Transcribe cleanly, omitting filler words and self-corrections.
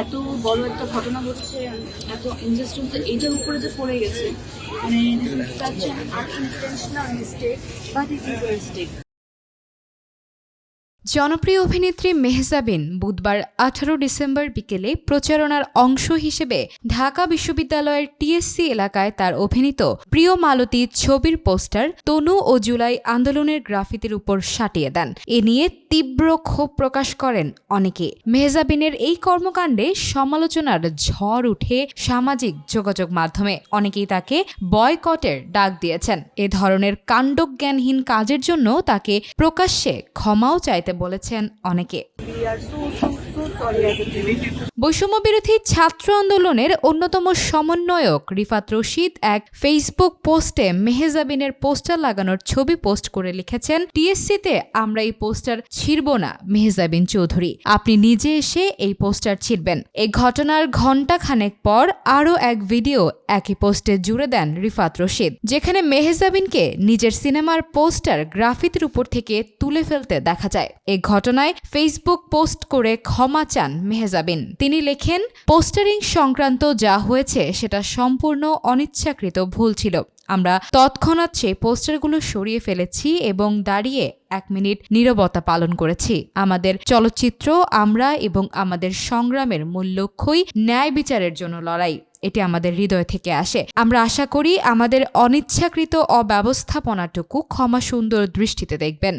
এত বড় একটা ঘটনা ঘটছে, এত ইনজাস্টিস এইটার উপরে যে পড়ে গেছে, মানে this is such an unintentional mistake, but it is a mistake. জনপ্রিয় অভিনেত্রী মেহজাবিন বুধবার 18 ডিসেম্বর বিকেলে প্রচারণার অংশ হিসেবে ঢাকা বিশ্ববিদ্যালয়ের টিএসসি এলাকায় তার অভিনীত প্রিয় মালতী ছবির পোস্টার তনু ও জুলাই আন্দোলনের গ্রাফিতির উপর সাটিয়ে দেন। এ নিয়ে তীব্র ক্ষোভ প্রকাশ করেন অনেকে। মেহজাবিনের এই কর্মকাণ্ডে সমালোচনার ঝড় উঠে সামাজিক যোগাযোগ মাধ্যমে। অনেকেই তাকে বয়কটের ডাক দিয়েছেন। এ ধরনের কাণ্ডজ্ঞানহীন কাজের জন্য তাকে প্রকাশ্যে ক্ষমাও চাইতে বলেছেন অনেকে। বৈষম্যবিরোধী ছাত্র আন্দোলনের অন্যতম সমন্বয়ক রিফাত রশিদ এক ফেসবুক পোস্টে মেহজাবিনের পোস্টার লাগানোর ছবি পোস্ট করে লিখেছেন, টিএসসিতে আমরা এই পোস্টার ছিঁড়ব না মেহজাবিন চৌধুরী, আপনি নিজে এসে এই পোস্টার ছিঁড়বেন। এই ঘটনার ঘণ্টাখানেক পর আরও এক ভিডিও একই পোস্টে জুড়ে দেন রিফাত রশিদ, যেখানে মেহজাবিনকে নিজের সিনেমার পোস্টার গ্রাফিতির উপর থেকে তুলে ফেলতে দেখা যায়। এই ঘটনায় ফেসবুক পোস্ট করে ক্ষমা চান মেহজাবিন। তিনি লেখেন, পোস্টারিং সংক্রান্ত যা হয়েছে সেটা সম্পূর্ণ অনিচ্ছাকৃত ভুল ছিল। আমরা তৎক্ষণাৎ সেই পোস্টারগুলো সরিয়ে ফেলেছি এবং দাঁড়িয়ে 1 মিনিট নীরবতা পালন করেছি। আমাদের চলচ্চিত্র, আমরা এবং আমাদের সংগ্রামের মূল লক্ষ্যই ন্যায় বিচারের জন্য লড়াই। এটি আমাদের হৃদয় থেকে আসে। আমরা আশা করি আমাদের অনিচ্ছাকৃত অব্যবস্থাপনাটুকু ক্ষমা সুন্দর দৃষ্টিতে দেখবেন।